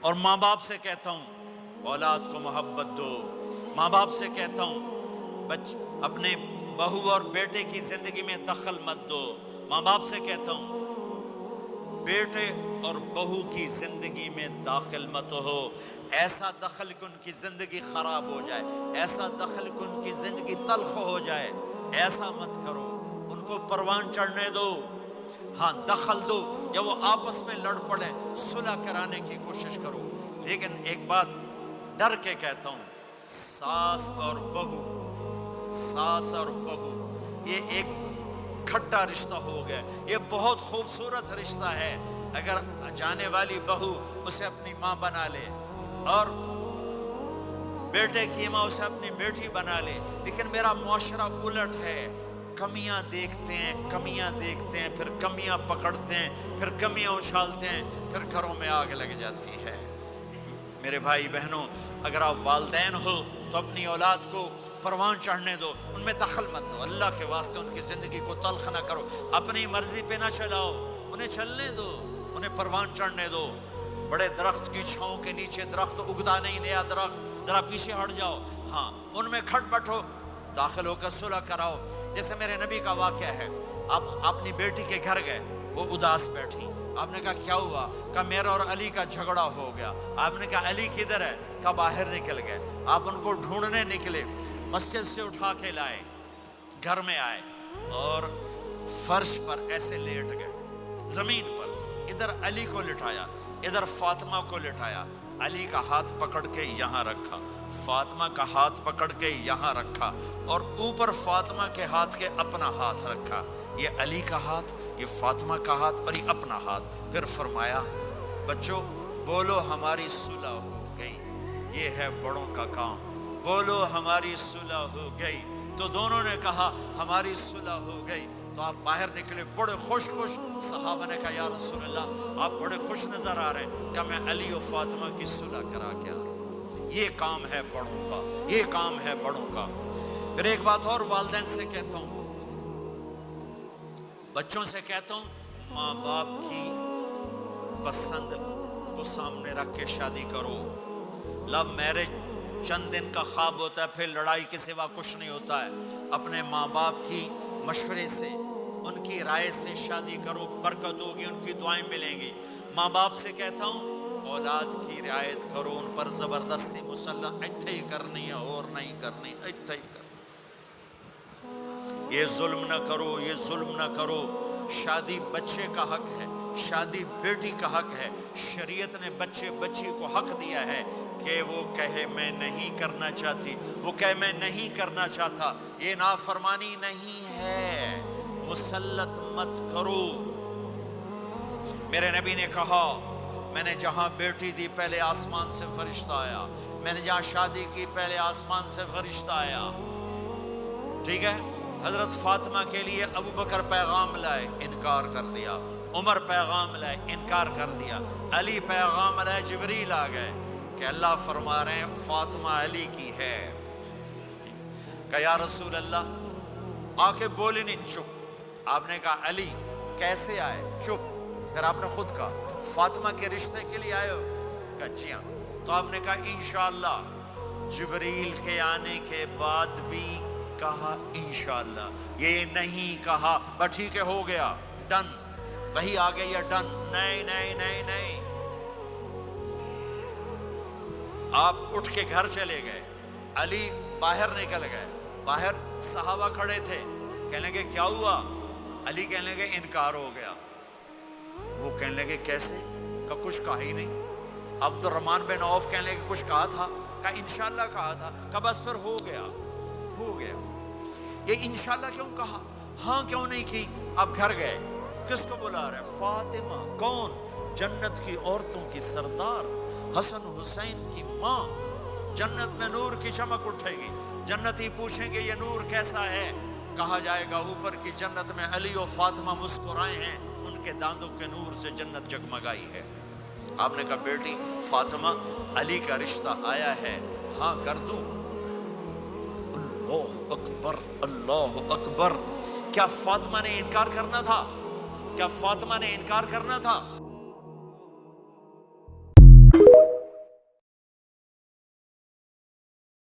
اور ماں باپ سے کہتا ہوں اولاد کو محبت دو، ماں باپ سے کہتا ہوں اپنے بہو اور بیٹے کی زندگی میں دخل مت دو، ماں باپ سے کہتا ہوں بیٹے اور بہو کی زندگی میں داخل مت ہو، ایسا دخل کہ ان کی زندگی خراب ہو جائے، ایسا دخل کہ ان کی زندگی تلخ ہو جائے، ایسا مت کرو، ان کو پروان چڑھنے دو، ہاں دخل دو، یا وہ آپس میں لڑ پڑے صلح کرانے کی کوشش کرو، لیکن ایک بات ڈر کے کہتا ہوں، ساس اور بہو یہ ایک کھٹا رشتہ ہو گیا، یہ بہت خوبصورت رشتہ ہے، اگر جانے والی بہو اسے اپنی ماں بنا لے اور بیٹے کی ماں اسے اپنی بیٹی بنا لے، لیکن میرا معاشرہ الٹ ہے، کمیاں دیکھتے ہیں پھر کمیاں پکڑتے ہیں، پھر کمیاں اچھالتے ہیں، پھر گھروں میں آگ لگ جاتی ہے۔ میرے بھائی بہنوں، اگر آپ والدین ہو تو اپنی اولاد کو پروان چڑھنے دو، ان میں دخل مت دو، اللہ کے واسطے ان کی زندگی کو تلخ نہ کرو، اپنی مرضی پہ نہ چلاؤ، انہیں چلنے دو، انہیں پروان چڑھنے دو۔ بڑے درخت کی چھاؤں کے نیچے درخت اگتا نہیں، نیا درخت، ذرا پیچھے ہٹ جاؤ، ہاں ان میں کھٹ پٹ ہو، داخل ہو کر صلح کراؤ۔ جیسے میرے نبی کا واقعہ ہے، آپ اپنی بیٹی کے گھر گئے، وہ اداس بیٹھی، آپ نے کہا کیا ہوا؟ کہا میرا اور علی کا جھگڑا ہو گیا۔ آپ نے کہا علی کدھر ہے؟ کہا باہر نکل گئے۔ آپ ان کو ڈھونڈنے نکلے، مسجد سے اٹھا کے لائے، گھر میں آئے اور فرش پر ایسے لیٹ گئے، زمین پر، ادھر علی کو لٹایا، ادھر فاطمہ کو لٹایا، علی کا ہاتھ پکڑ کے یہاں رکھا، فاطمہ کا ہاتھ پکڑ کے یہاں رکھا، اور اوپر فاطمہ کے ہاتھ کے اپنا ہاتھ رکھا، یہ علی کا ہاتھ، یہ فاطمہ کا ہاتھ اور یہ اپنا ہاتھ۔ پھر فرمایا بچوں بولو ہماری صلح ہو گئی، یہ ہے بڑوں کا کام، بولو ہماری صلح ہو گئی۔ تو دونوں نے کہا ہماری صلح ہو گئی، تو آپ باہر نکلے بڑے خوش۔ صحابہ نے کہا یا رسول اللہ آپ بڑے خوش نظر آ رہے ہیں، کہ میں علی و فاطمہ کی صلح کرا کے آ رہا ہوں، یہ کام ہے بڑوں کا، یہ کام ہے بڑوں کا۔ پھر ایک بات اور والدین سے کہتا ہوں، بچوں سے کہتا ہوں، ماں باپ کی پسند کو سامنے رکھ کے شادی کرو۔ لو میرج چند دن کا خواب ہوتا ہے، پھر لڑائی کے سوا کچھ نہیں ہوتا ہے۔ اپنے ماں باپ کی مشورے سے، ان کی رائے سے شادی کرو، برکت ہوگی، ان کی دعائیں ملیں گی۔ ماں باپ سے کہتا ہوں اولاد کی رعایت کرو، ان پر زبردستی مسلط اتھے ہی کرنی ہے اور نہیں کرنی، اتھے ہی کرنی، یہ ظلم نہ کرو، یہ ظلم نہ کرو۔ شادی بچے کا حق ہے، شادی بیٹی کا حق ہے، شریعت نے بچی کو حق دیا ہے کہ وہ کہے میں نہیں کرنا چاہتی، وہ کہے میں نہیں کرنا چاہتا، یہ نافرمانی نہیں ہے، مسلط مت کرو۔ میرے نبی نے کہا میں نے جہاں بیٹی دی پہلے آسمان سے فرشتہ آیا، میں نے جہاں شادی کی پہلے آسمان سے فرشتہ آیا، ٹھیک ہے۔ حضرت فاطمہ کے لیے ابو بکر پیغام لائے، انکار کر دیا، عمر پیغام لائے، انکار کر دیا، علی پیغام لائے، جبریل آ گئے کہ اللہ فرما رہے ہیں فاطمہ علی کی ہے۔ کہ یا رسول اللہ آ کے بولے نہیں، چپ۔ آپ نے کہا علی کیسے آئے؟ چپ۔ پھر آپ نے خود کہا فاطمہ کے رشتے کے لیے آئے ہو؟ کہا جی ہاں۔ تو آپ نے کہا انشاءاللہ۔ جبریل کے آنے کے بعد بھی کہا انشاءاللہ، یہ نہیں کہا بس ٹھیک ہے ہو گیا، ڈن، وہی آ گئی ہے، ڈن، نہیں نہیں نہیں نہیں۔ آپ اٹھ کے گھر چلے گئے، علی باہر نکل گئے، باہر صحابہ کھڑے تھے، کہنے لگے کیا ہوا؟ علی کہنے لگے انکار ہو گیا۔ وہ کہنے لگے کیسے؟ کہ کچھ کہا ہی نہیں۔ عبد الرحمن بن عوف کہنے لگے کچھ کہا تھا؟ کہ انشاءاللہ کہا تھا۔ کہ بس پھر ہو گیا، ہو گیا۔ یہ انشاءاللہ کیوں کہا؟ ہاں کیوں نہیں کی؟ اب گھر گئے، کس کو بلا رہے ہیں؟ فاطمہ، کون؟ جنت کی عورتوں کی سردار، حسن حسین کی ماں، جنت میں نور کی چمک اٹھے گی، جنتی پوچھیں گے یہ نور کیسا ہے؟ کہا جائے گا اوپر کی جنت میں علی و فاطمہ مسکرائے ہیں، ان کے داندوں کے نور سے جنت جگمگائی ہے۔ آپ نے کہا بیٹی فاطمہ علی کا رشتہ آیا ہے، ہاں کر دوں؟ اللہ اکبر، اللہ اکبر۔ کیا فاطمہ نے انکار کرنا تھا؟ کیا فاطمہ نے انکار کرنا تھا؟